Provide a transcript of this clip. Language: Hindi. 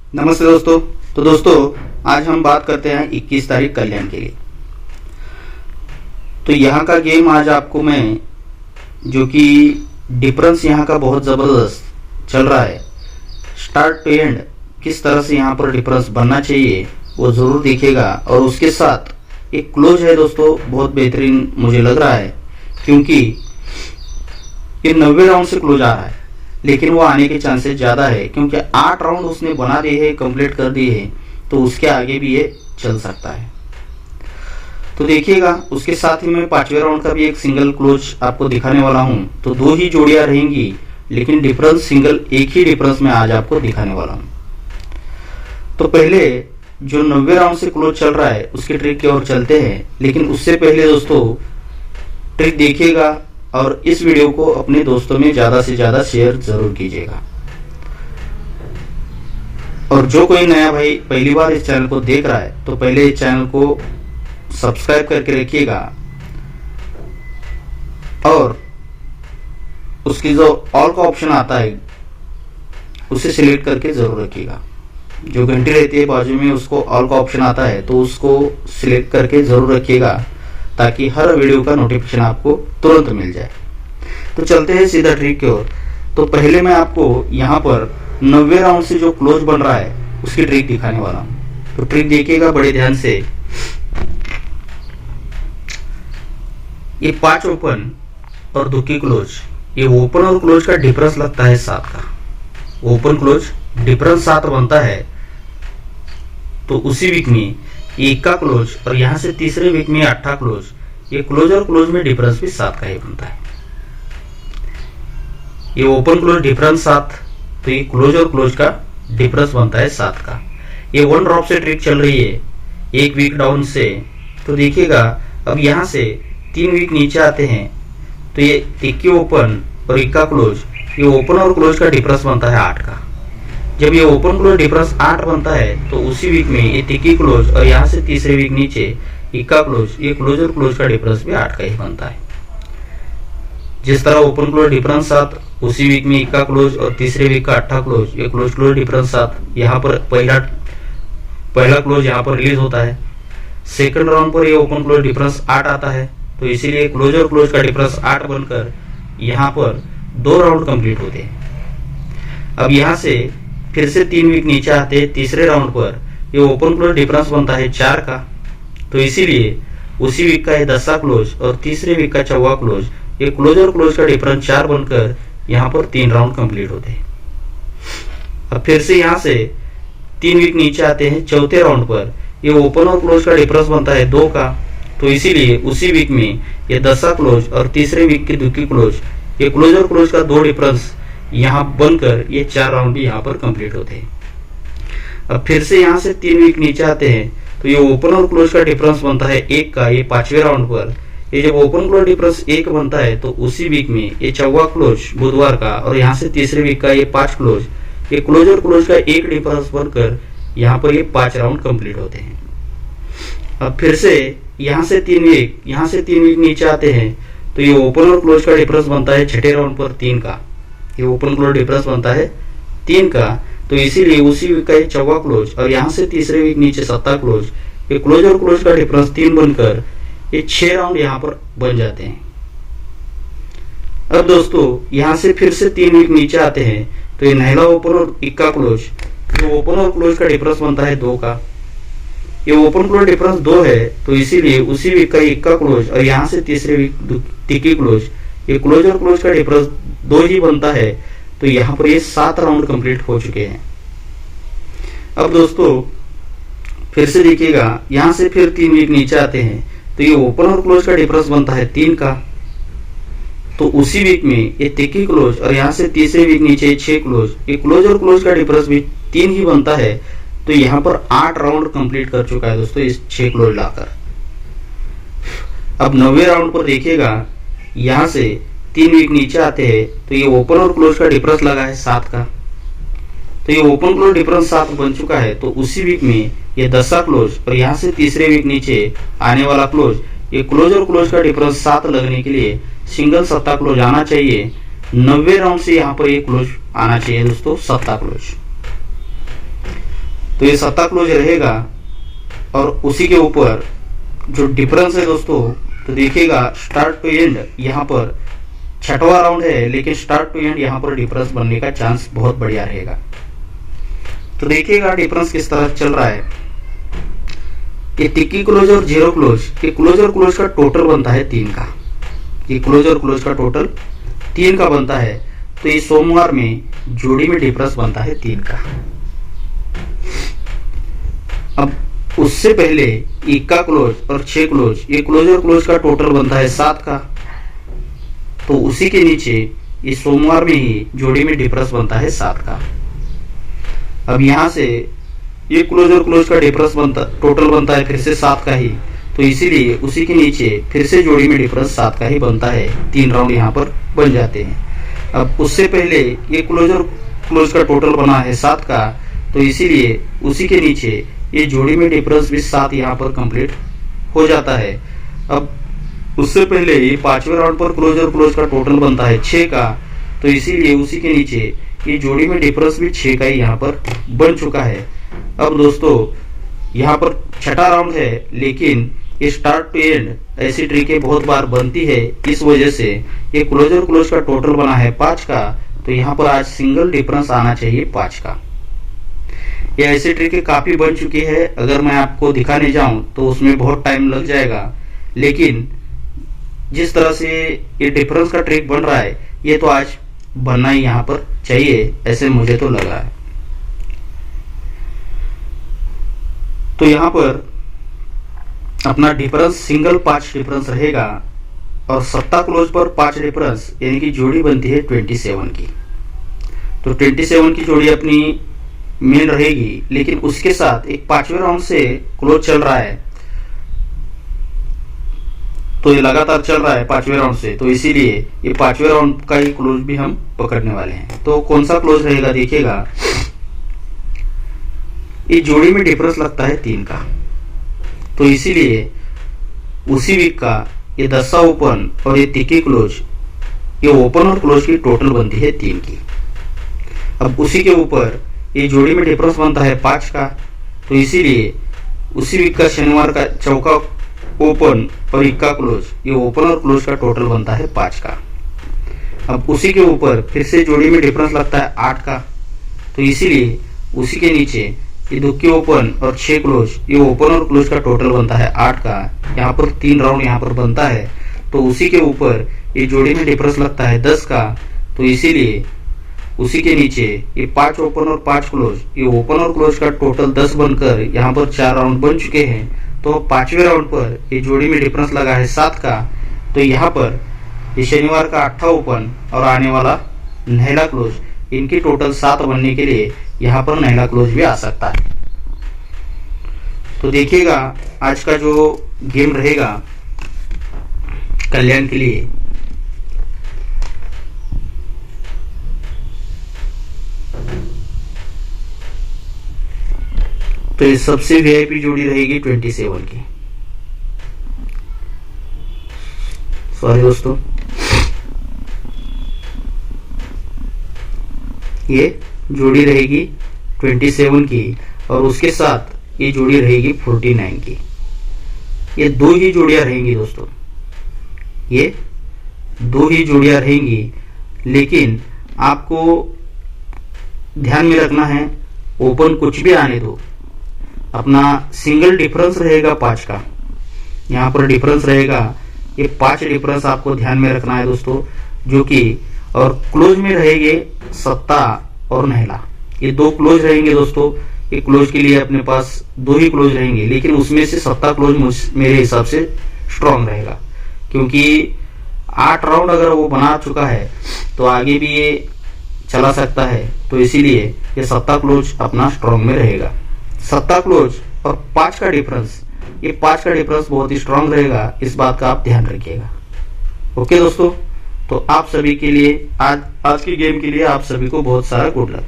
नमस्ते दोस्तों। तो दोस्तों आज हम बात करते हैं 21 तारीख कल्याण के लिए। तो यहाँ का गेम आज आपको मैं जो कि डिफरेंस यहाँ का बहुत ज़बरदस्त चल रहा है, स्टार्ट टू एंड किस तरह से यहाँ पर डिफरेंस बनना चाहिए वो ज़रूर देखिएगा। और उसके साथ एक क्लोज है दोस्तों, बहुत बेहतरीन मुझे लग रहा है क्योंकि ये 90 राउंड से क्लोज आ रहा है, लेकिन वो आने के चांसेस ज़्यादा है क्योंकि 8 राउंड उसने बना दिए हैं, कंप्लीट कर दिए हैं, तो उसके आगे भी ये चल सकता है। तो देखिएगा, उसके साथ ही मैं 5वें राउंड का भी एक सिंगल क्लोज आपको दिखाने वाला हूं। तो 2 ही जोड़ियां रहेंगी, लेकिन डिफरेंस सिंगल एक ही डिफरेंस में आज आपको दिखाने वाला हूं। तो पहले जो 90 राउंड से क्लोज चल रहा है उसकी ट्रिक की ओर चलते हैं, लेकिन उससे पहले दोस्तों ट्रिक देखिएगा और इस वीडियो को अपने दोस्तों में ज़्यादा से ज़्यादा शेयर जरूर कीजिएगा। और जो कोई नया भाई पहली बार इस चैनल को देख रहा है तो पहले इस चैनल को सब्सक्राइब करके रखिएगा और उसकी जो ऑल का ऑप्शन आता है उसे सिलेक्ट करके जरूर रखिएगा। जो घंटी रहती है बाजू में उसको ऑल का ऑप्शन आता है, तो उसको सिलेक्ट करके जरूर रखिएगा ताकि हर वीडियो का नोटिफिकेशन आपको तुरंत मिल जाए। तो चलते हैं सीधा ट्रिक की ओर। तो पहले मैं आपको यहाँ पर 90 राउंड से जो क्लोज बन रहा है उसकी ट्रिक दिखाने वाला हूँ। तो ट्रिक देखिएगा बड़े ध्यान से। ये 5 ओपन और 2 की क्लोज, ये ओपन और क्लोज का डिफरेंस लगता है 7 का। ओपन क्लोज डिफरेंस 7 बनता है, तो उसी वीक में 1 का क्लोज और यहाँ से तीसरे वीक में 8 क्लोज, ये क्लोज और क्लोज में डिफरेंस भी 7 का ही बनता है। ये ओपन क्लोज डिफरेंस 7, तो ये क्लोज और क्लोज का डिफरेंस बनता है 7 का। ये 1 ड्रॉप से ट्रिक चल रही है 1 वीक डाउन से। तो देखिएगा, अब यहाँ से 3 वीक नीचे आते हैं तो ये 1 ओपन और 1 क्लोज, ये ओपन और क्लोज का डिफरेंस बनता है 8 का। जब ये ओपन क्लोज डिफरेंस 8 बनता है तो उसी वीक में ये 3 क्लोज और यहाँ से तीसरे वीक नीचे 1 क्लोज, ये क्लोज और क्लोज का डिफरेंस भी 8 का ही बनता है। जिस तरह ओपन क्लोज डिफरेंस 7, उसी वीक में 1 क्लोज और तीसरे वीक का 8 क्लोज, ये क्लोज क्लोज डिफरेंस 7, यहाँ पर पहला क्लोज यहाँ पर रिलीज होता है। सेकंड राउंड पर ये ओपन क्लोज डिफरेंस 8 आता है, तो इसीलिए क्लोज और क्लोज का डिफरेंस 8 बनकर यहाँ पर 2 राउंड कंप्लीट होते हैं। अब यहाँ से फिर से 3 वीक नीचे आते हैं, तीसरे राउंड पर ये ओपन क्लोज डिफरेंस बनता है 4 का, तो इसीलिए उसी वीक का ये 10 क्लोज और तीसरे वीक का 4 क्लोज, ये क्लोज और क्लोज का डिफरेंस 4 बनकर यहाँ पर 3 राउंड कंप्लीट होते हैं। अब फिर से यहाँ से 3 वीक नीचे आते हैं, चौथे राउंड पर ये ओपन और क्लोज का डिफरेंस बनता है 2 का, तो इसीलिए उसी वीक में ये 10 क्लोज और तीसरे वीक की 2 क्लोज, ये क्लोज और क्लोज का 2 डिफरेंस यहाँ बनकर ये 4 राउंड भी यहाँ पर कंप्लीट होते हैं। अब फिर से यहाँ से 3 वीक नीचे आते हैं तो ये ओपन और क्लोज का डिफरेंस बनता है 1 का। ये 5वें राउंड पर ये जब ओपन क्लोज डिफरेंस 1 बनता है तो उसी वीक में ये 4 क्लोज बुधवार का और यहाँ से तीसरे वीक का ये 5 क्लोज, ये क्लोज और क्लोज का 1 डिफरेंस बनकर यहाँ पर ये 5 राउंड कंप्लीट होते हैं। अब फिर से यहाँ से 3 वीक नीचे आते हैं तो ये ओपन और क्लोज का डिफरेंस बनता है 6ठे राउंड पर 3 का। ये ओपन क्लोज डिफरेंस बनता है 3 का, तो इसीलिए उसी वीक का ये 4 क्लोज और यहाँ से तीसरे वीक नीचे 7 क्लोज, ये क्लोज और क्लोज का डिफरेंस 3 बनकर ये 6 राउंड यहाँ पर बन जाते हैं। अब दोस्तों यहाँ से फिर से 3 वीक नीचे आते हैं तो ये नहला ओपन और 1 क्लोज, ये ओपन और क्लोज का डिफरेंस बनता है 2 का। ये ओपन क्लोज डिफरेंस 2 है, तो इसीलिए उसी वीक का 1 क्लोज और यहाँ से तीसरे वीक 3 क्लोज, ये क्लोज और क्लोज का डिफरेंस 2 ही बनता है, तो यहाँ पर ये 7 राउंड कंप्लीट हो चुके हैं। अब दोस्तों फिर से देखिएगा, यहाँ से फिर 3 वीक नीचे आते हैं तो ये ओपन और क्लोज का डिफरेंस बनता है 3 का, तो उसी वीक में ये 3 क्लोज और यहाँ से तीसरे वीक नीचे 6 क्लोज, ये क्लोज और क्लोज का डिफरेंस भी 3 ही बनता है, तो यहाँ पर 8 राउंड कंप्लीट कर चुका है दोस्तों इस 6 क्लोज लाकर। अब 90 राउंड पर देखिएगा, यहाँ से 3 वीक नीचे आते हैं तो ये ओपन और क्लोज का डिफरेंस लगा है 7 का, तो ये ओपन क्लोज डिफरेंस 7 बन चुका है, तो उसी वीक में ये 10 क्लोज और यहाँ से तीसरे वीक नीचे आने वाला क्लोज, ये क्लोज और क्लोज का डिफरेंस 7 लगने के लिए सिंगल 7 क्लोज आना चाहिए। 90 राउंड से यहाँ पर ये क्लोज आना चाहिए दोस्तों, 7 क्लोज। तो ये सत्ता क्लोज रहेगा और उसी के ऊपर जो डिफरेंस है दोस्तों, तो देखिएगा स्टार्ट टू एंड यहाँ पर छठवां राउंड है, लेकिन स्टार्ट टू एंड यहाँ पर डिफरेंस बनने का चांस बहुत बढ़िया रहेगा। तो देखिएगा डिफरेंस किस तरह चल रहा है। ये टिक्की क्लोज और जीरो क्लोज, ये क्लोज और क्लोज का टोटल बनता है 3 का। ये क्लोज और क्लोज का टोटल 3 का बनता है। तो ये सोमवार में जोड़ी में डिफरेंस बनता है 3 का। अब उससे पहले इक्का क्लोज और 6 क्लोज, ये क्लोज और क्लोज का टोटल बनता है 7 का। तो उसी के नीचे इस सोमवार में ही जोड़ी में डिफरेंस बनता है 7 का। अब यहां से ये क्लोज और क्लोज का डिफरेंस टोटल बनता है फिर से 7 का ही। तो इसीलिए उसी के नीचे फिर से जोड़ी में डिफरेंस 7 का ही बनता है। 3 राउंड यहाँ पर बन जाते हैं। अब उससे पहले ये क्लोज और क्लोज का टोटल बना है 7 का, तो इसीलिए उसी के नीचे ये जोड़ी में डिफरेंस भी 7 यहाँ पर कंप्लीट हो जाता है। अब उससे पहले ये 5वें राउंड पर क्लोज और क्लोज का टोटल बनता है 6 का, तो इसीलिए उसी के नीचे ये जोड़ी में डिफरेंस भी 6 का ही यहाँ पर बन चुका है। अब दोस्तों यहाँ पर छठा राउंड है, लेकिन ये स्टार्ट टू एंड ऐसी ट्रिकें बहुत बार बनती है। इस वजह से ये क्लोज और क्लोज का टोटल बना है 5 का, तो यहाँ पर आज सिंगल डिफरेंस आना चाहिए 5 का। ये ऐसी ट्रिकें काफी बन चुकी है। अगर मैं आपको दिखाने जाऊं तो उसमें बहुत टाइम लग जाएगा, लेकिन जिस तरह से ये डिफरेंस का ट्रिक बन रहा है, ये तो आज बनना ही यहाँ पर चाहिए, ऐसे मुझे तो लग रहा है। तो यहाँ पर अपना डिफरेंस सिंगल 5 डिफरेंस रहेगा और सत्ता क्लोज पर 5 डिफरेंस, यानी कि जोड़ी बनती है 27 की। तो 27 की जोड़ी अपनी मेन रहेगी, लेकिन उसके साथ एक 5वें राउंड से क्लोज चल रहा है। तो ये लगातार चल रहा है 5वें राउंड से, तो इसीलिए ये 5वें राउंड का ही क्लोज भी हम पकड़ने वाले हैं। तो कौन सा क्लोज रहेगा देखिएगा। ये जोड़ी में डिफरेंस लगता है 3 का, तो इसीलिए उसी वीक का ये दस्सा ओपन और ये तिक्की क्लोज, ये ओपन और क्लोज की टोटल बनती है 3 की। अब उसी के ऊपर ये जोड़ी में डिफरेंस बनता है 5 का, तो इसीलिए उसी वीक का शनिवार का चौका ओपन और इक्का क्लोज, ये ओपन और क्लोज का टोटल बनता है 5 का। अब उसी के ऊपर फिर से जोड़ी में डिफरेंस लगता है 8 का, तो इसीलिए उसी के नीचे ये दुक्की ओपन और 6 क्लोज, ये ओपन और क्लोज का टोटल बनता है 8 का। यहाँ पर 3 राउंड यहाँ पर बनता है, तो उसी के ऊपर ये जोड़ी में डिफरेंस लगता है 10 का, तो इसीलिए उसी के नीचे ये 5 ओपन और 5 क्लोज, ये ओपन और क्लोज का टोटल 10 बनकर यहाँ पर 4 राउंड बन चुके हैं। तो 5वें राउंड पर ये जोड़ी में डिफरेंस लगा है 7 का, तो यहाँ पर ये शनिवार का 8 ओपन और आने वाला नहला क्लोज, इनकी टोटल 7 बनने के लिए यहाँ पर नहला क्लोज भी आ सकता है। तो देखिएगा आज का जो गेम रहेगा कल्याण के लिए, तो ये सबसे वीआईपी जोड़ी रहेगी 27 की। सॉरी दोस्तों, ये जोड़ी रहेगी 27 की और उसके साथ ये जोड़ी रहेगी 49 की। ये 2 ही जोड़ियां रहेंगी दोस्तों, ये 2 ही जोड़ियां रहेंगी, लेकिन आपको ध्यान में रखना है ओपन कुछ भी आने दो, अपना सिंगल डिफरेंस रहेगा 5 का। यहाँ पर डिफरेंस रहेगा, ये 5 डिफरेंस आपको ध्यान में रखना है दोस्तों, जो कि और क्लोज में रहेंगे सत्ता और नहला, ये 2 क्लोज रहेंगे दोस्तों। ये क्लोज के लिए अपने पास 2 ही क्लोज रहेंगे, लेकिन उसमें से सत्ता क्लोज मेरे हिसाब से स्ट्रांग रहेगा, क्योंकि 8 राउंड अगर वो बना चुका है तो आगे भी ये चला सकता है। तो इसीलिए ये सत्ता क्लोज अपना स्ट्रांग में रहेगा। सत्ता क्लोज और 5 का डिफरेंस, ये 5 का डिफरेंस बहुत ही स्ट्रांग रहेगा, इस बात का आप ध्यान रखिएगा। ओके दोस्तों, तो आप सभी के लिए आज की गेम के लिए आप सभी को बहुत सारा गुड लक।